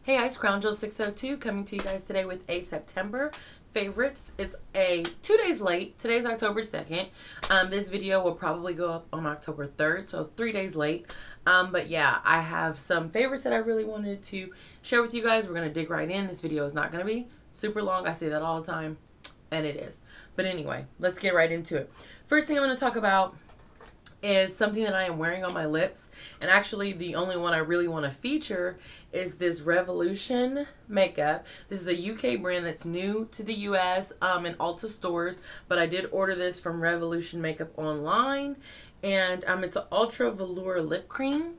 Hey, Ice Crown Jill 602 coming to you guys today with a September favorites. It's a 2 days late. Today's October 2nd. This video will probably go up on October 3rd, so 3 days late. But yeah, I have some favorites that I really wanted to share with you guys. We're going to dig right in. This video is not going to be super long. I say that all the time, and it is. But anyway, let's get right into it. First thing I'm going to talk about is something that I am wearing on my lips, and actually the only one I really want to feature is this Revolution makeup. This is a UK brand that's new to the US in Ulta stores, but I did order this from Revolution Makeup online, and it's an ultra velour lip cream,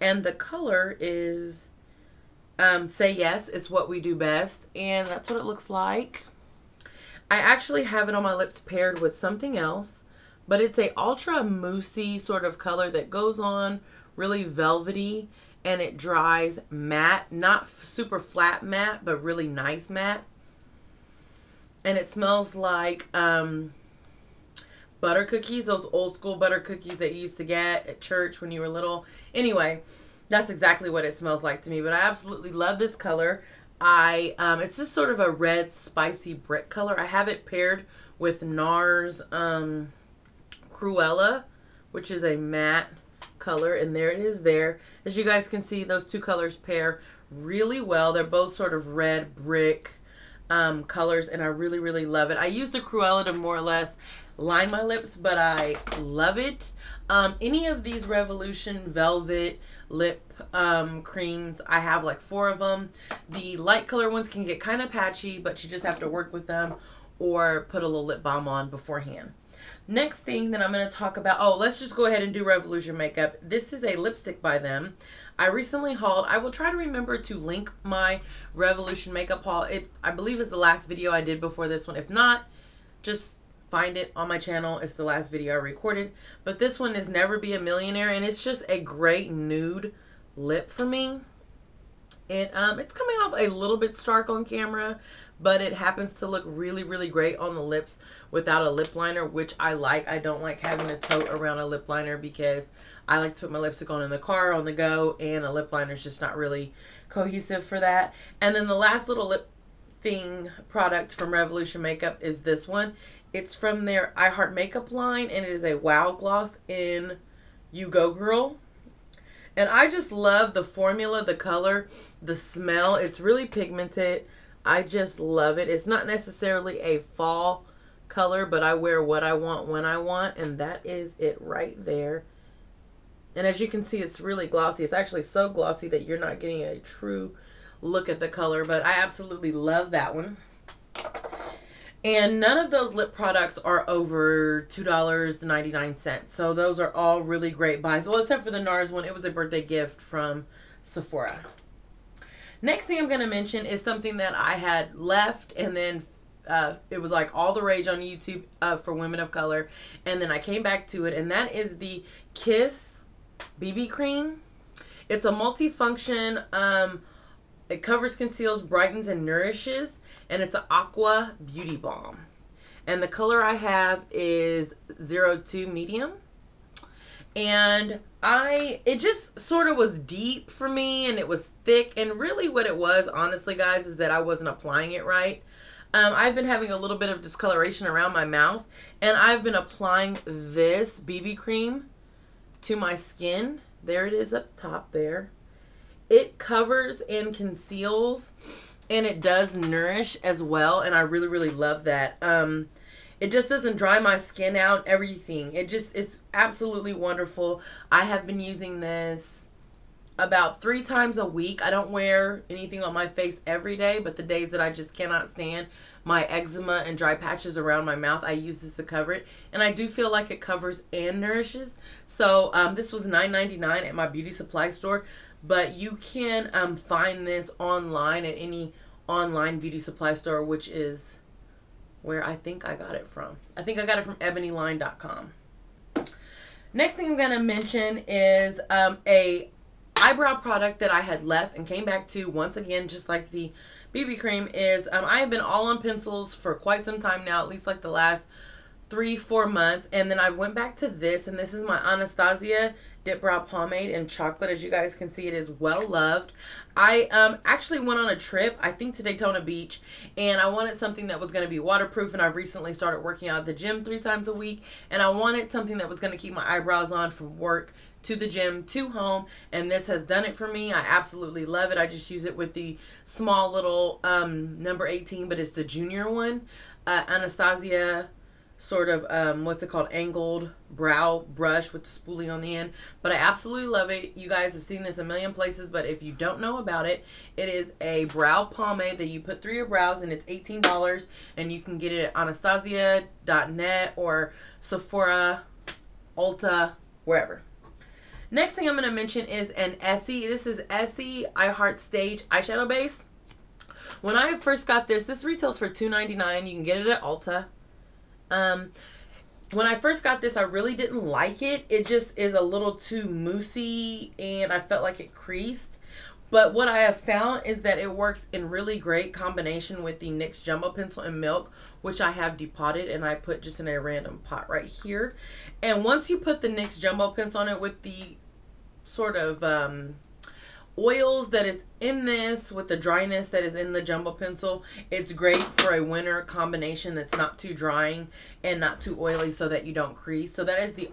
and the color is Say Yes, It's What We Do Best, and that's what it looks like. I actually have it on my lips paired with something else, but it's a ultra moussey sort of color that goes on really velvety, and it dries matte, not super flat matte, but really nice matte. And it smells like butter cookies, those old school butter cookies that you used to get at church when you were little. Anyway, that's exactly what it smells like to me, but I absolutely love this color. It's just sort of a red spicy brick color. I have it paired with NARS Cruella, which is a matte color, and there it is there. As you guys can see, those two colors pair really well. They're both sort of red brick colors, and I really love it. I use the Cruella to more or less line my lips, but I love it. Any of these Revolution Velvet lip creams, I have like 4 of them. The light color ones can get kind of patchy, but you just have to work with them or put a little lip balm on beforehand. Next thing that I'm going to talk about, let's just go ahead and do Revolution Makeup. This is a lipstick by them. I recently hauled. I will try to remember to link my Revolution Makeup haul. I believe is the last video I did before this one. If not, just find it on my channel. It's the last video I recorded. But this one is Never Be a Millionaire, and it's just a great nude lip for me. It's coming off a little bit stark on camera, but it happens to look really great on the lips without a lip liner, which I like. I don't like having to tote around a lip liner because I like to put my lipstick on in the car, on the go, and a lip liner is just not really cohesive for that. And then the last little lip thing product from Revolution Makeup is this one. It's from their I Heart Makeup line, and it is a Wow Gloss in You Go Girl. And I just love the formula, the color, the smell. It's really pigmented. I just love it. It's not necessarily a fall color, but I wear what I want when I want, and that is it right there. And as you can see, it's really glossy. It's actually so glossy that you're not getting a true look at the color, but I absolutely love that one. And none of those lip products are over $2.99. So those are all really great buys. Well, except for the NARS one. It was a birthday gift from Sephora. Next thing I'm going to mention is something that I had left, and then it was like all the rage on YouTube for women of color. And then I came back to it, and that is the Kiss BB Cream. It's a multifunction. It covers, conceals, brightens, and nourishes. And it's an Aqua Beauty Balm. And the color I have is 02 Medium. And it just sort of was deep for me, and it was thick. And really what it was, honestly, guys, is that I wasn't applying it right. I've been having a little bit of discoloration around my mouth, and I've been applying this BB cream to my skin. There it is up top there. It covers and conceals, and it does nourish as well, and I really love that. It just doesn't dry my skin out, everything. It's absolutely wonderful. I have been using this about 3 times a week. I don't wear anything on my face every day, but the days that I just cannot stand my eczema and dry patches around my mouth, I use this to cover it. And I do feel like it covers and nourishes. So this was $9.99 at my beauty supply store, but you can find this online at any online beauty supply store, which is where I think I got it from. I think I got it from ebonyline.com. Next thing I'm going to mention is a eyebrow product that I had left and came back to once again, just like the BB cream, is I have been all on pencils for quite some time now, at least like the last 3-4 months, and then I went back to this, and this is my Anastasia Dip Brow Pomade in chocolate. As you guys can see, it is well loved. I actually went on a trip, I think to Daytona Beach, and I wanted something that was going to be waterproof, and I've recently started working out at the gym 3 times a week, and I wanted something that was going to keep my eyebrows on from work to the gym to home, and this has done it for me. I absolutely love it. I just use it with the small little number 18, but it's the junior one. Anastasia sort of, what's it called, angled brow brush with the spoolie on the end. But I absolutely love it. You guys have seen this a million places, but if you don't know about it, it is a brow pomade that you put through your brows, and it's $18, and you can get it at anastasia.net or Sephora, Ulta, wherever. Next thing I'm going to mention is an Essie. This is Essie I Heart Stage eyeshadow base. When I first got this retails for $2.99. You can get it at Ulta. When I first got this, I really didn't like it. It just is a little too moussey, and I felt like it creased. But what I have found is that it works in really great combination with the NYX Jumbo Pencil and Milk, which I have depotted, and I put just in a random pot right here. And once you put the NYX Jumbo Pencil on it with the sort of oils that is in this with the dryness that is in the Jumbo Pencil, it's great for a winter combination that's not too drying and not too oily so that you don't crease. So that is the...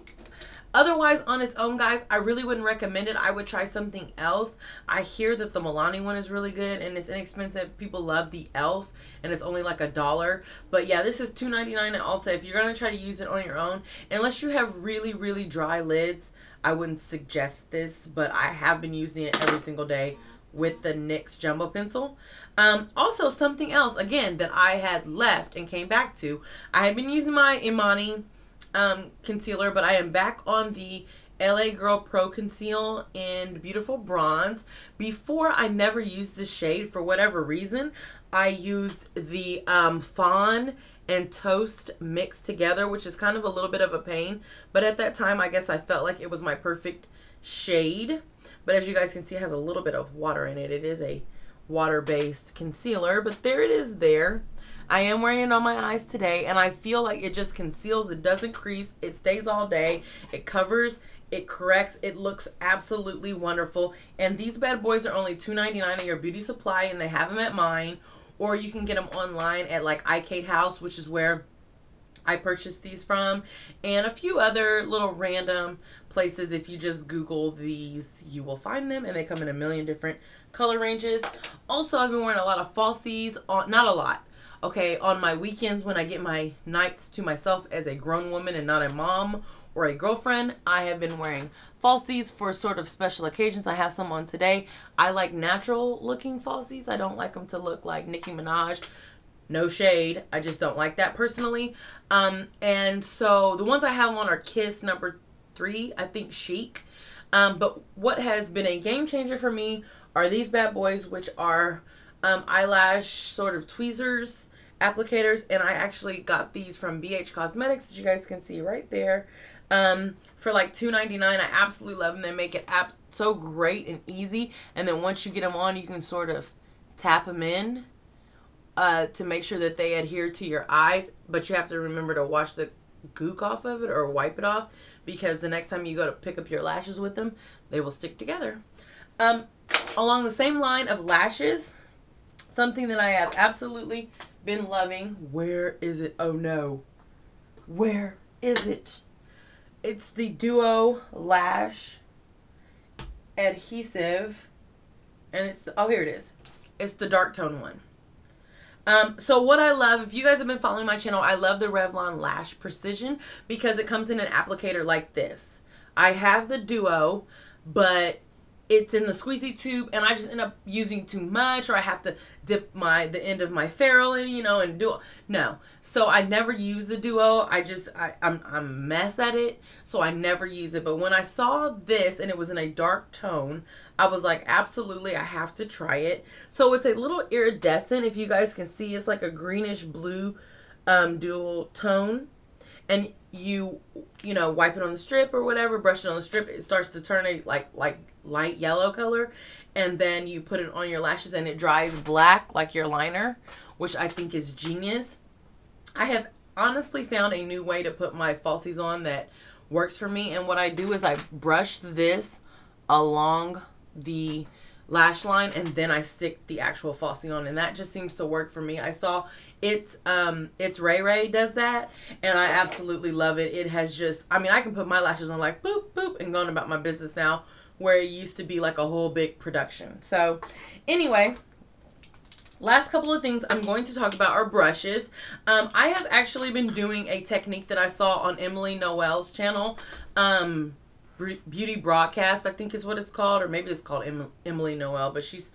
Otherwise, on its own, guys, I really wouldn't recommend it. I would try something else. I hear that the Milani one is really good, and it's inexpensive. People love the e.l.f., and it's only like $1. But yeah, this is $2.99 at Ulta. If you're going to try to use it on your own, unless you have really, really dry lids, I wouldn't suggest this. But I have been using it every single day with the NYX Jumbo Pencil. Also, something else, again, that I had left and came back to. I had been using my Imani concealer, but I am back on the LA Girl Pro Conceal in Beautiful Bronze. Before, I never used this shade for whatever reason. I used the Fawn and Toast mixed together, which is kind of a little bit of a pain, but at that time, I guess I felt like it was my perfect shade. But as you guys can see, it has a little bit of water in it. It is a water-based concealer, but there it is there. I am wearing it on my eyes today, and I feel like it just conceals. It doesn't crease. It stays all day. It covers. It corrects. It looks absolutely wonderful. And these bad boys are only $2.99 at your beauty supply, and they have them at mine. Or you can get them online at like iKate House, which is where I purchased these from, and a few other little random places. If you just Google these, you will find them, and they come in a million different color ranges. Also, I've been wearing a lot of falsies. Not a lot. Okay, on my weekends when I get my nights to myself as a grown woman and not a mom or a girlfriend, I have been wearing falsies for sort of special occasions. I have some on today. I like natural looking falsies. I don't like them to look like Nicki Minaj. No shade. I just don't like that personally. And so the ones I have on are Kiss number 3, I think Chic. But what has been a game changer for me are these bad boys, which are eyelash sort of tweezers applicators, and I actually got these from BH Cosmetics, as you guys can see right there, for like $2.99. I absolutely love them. They make it so great and easy, and then once you get them on, you can sort of tap them in to make sure that they adhere to your eyes, but you have to remember to wash the gook off of it or wipe it off, because the next time you go to pick up your lashes with them, they will stick together. Along the same line of lashes, something that I have absolutely been loving. Where is it? Oh no. Where is it? It's the Duo Lash Adhesive. And it's, oh, here it is. It's the dark tone one. So what I love, if you guys have been following my channel, I love the Revlon Lash Precision because it comes in an applicator like this. I have the Duo, but it's in the squeezy tube, and I just end up using too much, or I have to dip the end of my ferrule in, you know, and no. So I never use the Duo. I'm a mess at it, so I never use it. But when I saw this and it was in a dark tone, I was like, absolutely, I have to try it. So it's a little iridescent. If you guys can see, it's like a greenish blue dual tone. And you know, wipe it on the strip or whatever, brush it on the strip, it starts to turn a like light yellow color, and then you put it on your lashes and it dries black like your liner, which I think is genius. I have honestly found a new way to put my falsies on that works for me. And what I do is I brush this along the lash line, and then I stick the actual falsie on, and that just seems to work for me. I saw it's Ray Ray does that, and I absolutely love it. It has just, I mean, I can put my lashes on like boop boop and going about my business now, where it used to be like a whole big production. So anyway, last couple of things I'm going to talk about are brushes. I have actually been doing a technique that I saw on Emily Noel's channel, Beauty Broadcast, I think is what it's called, or maybe it's called Emily Noel, but she's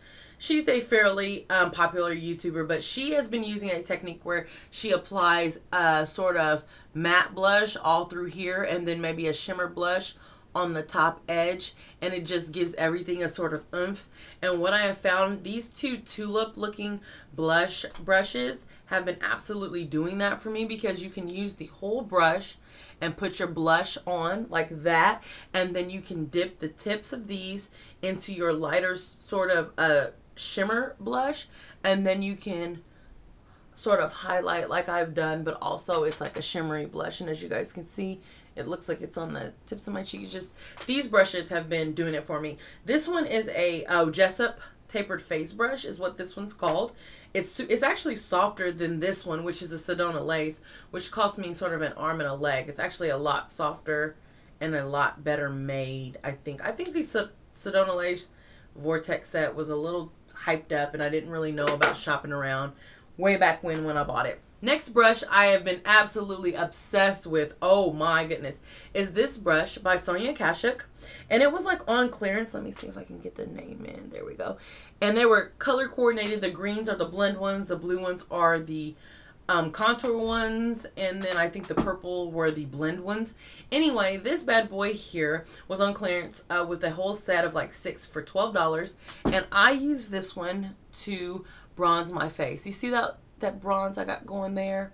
a fairly popular YouTuber, but she has been using a technique where she applies a sort of matte blush all through here, and then maybe a shimmer blush on the top edge, and it just gives everything a sort of oomph. And what I have found, these two tulip looking blush brushes have been absolutely doing that for me, because you can use the whole brush and put your blush on like that, and then you can dip the tips of these into your lighter sort of shimmer blush, and then you can sort of highlight like I've done, but also it's like a shimmery blush. And as you guys can see, it looks like it's on the tips of my cheeks. Just, these brushes have been doing it for me. This one is a Jessup tapered face brush is what this one's called. It's actually softer than this one, which is a Sedona lace, which cost me sort of an arm and a leg. It's actually a lot softer and a lot better made, I think. I think the Sedona lace Vortex set was a little hyped up, and I didn't really know about shopping around way back when I bought it. Next brush I have been absolutely obsessed with, oh my goodness, is this brush by Sonia Kashuk. And it was like on clearance. Let me see if I can get the name in. There we go. And they were color coordinated. The greens are the blend ones. The blue ones are the contour ones. And then I think the purple were the blend ones. Anyway, this bad boy here was on clearance with a whole set of like 6 for $12. And I used this one to bronze my face. You see that bronze I got going there?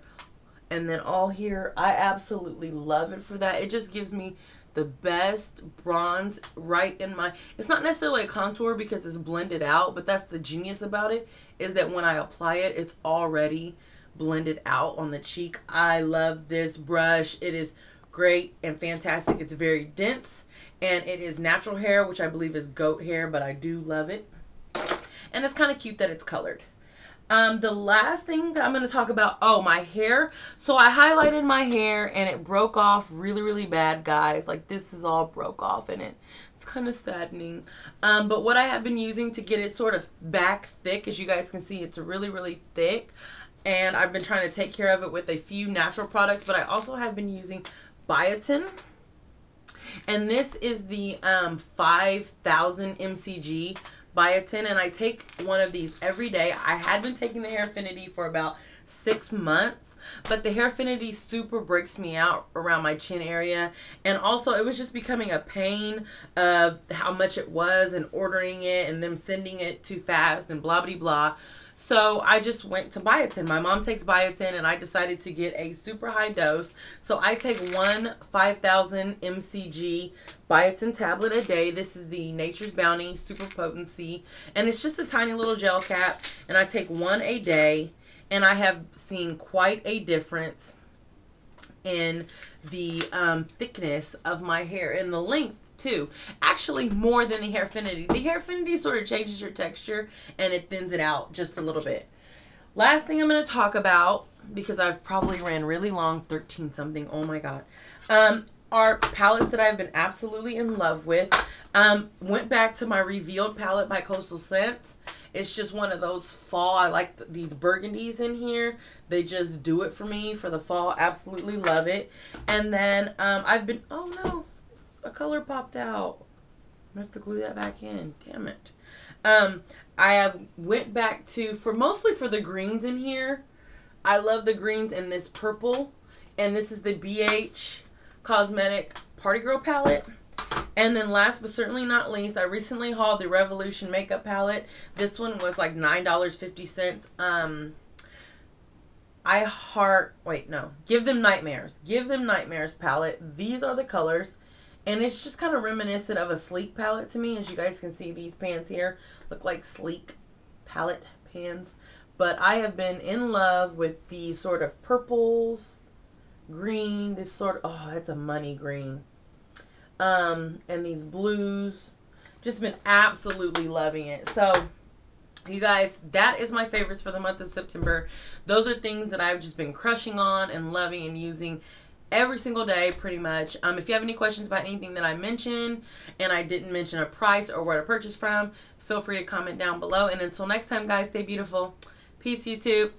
And then all here. I absolutely love it for that. It just gives me the best bronze right in my, it's not necessarily a contour because it's blended out, but that's the genius about it, is that when I apply it, it's already blended out on the cheek. I love this brush. It is great and fantastic. It's very dense, and it is natural hair, which I believe is goat hair, but I do love it. And it's kind of cute that it's colored. The last thing that I'm going to talk about, oh, my hair. So I highlighted my hair and it broke off really, really bad, guys. Like, this is all broke off and it's kind of saddening. But what I have been using to get it sort of back thick, as you guys can see, it's really, really thick. And I've been trying to take care of it with a few natural products, but I also have been using Biotin. And this is the 5000 mcg Biotin, and I take one of these every day. I had been taking the Hair Affinity for about 6 months, but the Hair Affinity super breaks me out around my chin area, and also it was just becoming a pain of how much it was and ordering it and them sending it too fast and blah blah blah. So I just went to Biotin. My mom takes Biotin, and I decided to get a super high dose. So I take one 5000 mcg Biotin tablet a day. This is the Nature's Bounty Super Potency, and it's just a tiny little gel cap, and I take one a day, and I have seen quite a difference in the thickness of my hair and the length too. Actually, more than the Hair Affinity. The Hair Affinity sort of changes your texture and it thins it out just a little bit. Last thing I'm going to talk about, because I've probably ran really long, 13 something, oh my god, are palettes that I've been absolutely in love with. Went back to my Revealed palette by Coastal Scents. It's just one of those fall, I like these burgundies in here. They just do it for me for the fall. Absolutely love it. And then I've been, oh no, a color popped out. I have to glue that back in. Damn it. I have went back to, mostly for the greens in here. I love the greens and this purple. And this is the BH Cosmetic Party Girl palette. And then last but certainly not least, I recently hauled the Revolution makeup palette. This one was like $9.50. Give Them Nightmares. Give Them Nightmares palette. These are the colors. And it's just kind of reminiscent of a Sleek palette to me. As you guys can see, these pans here look like Sleek palette pans. But I have been in love with these sort of purples green, this sort of, oh, it's a money green. And these blues. Just been absolutely loving it. So, you guys, that is my favorites for the month of September. Those are things that I've just been crushing on and loving and using every single day, pretty much. If you have any questions about anything that I mentioned and I didn't mention a price or where to purchase from, feel free to comment down below. And until next time, guys, stay beautiful. Peace, YouTube.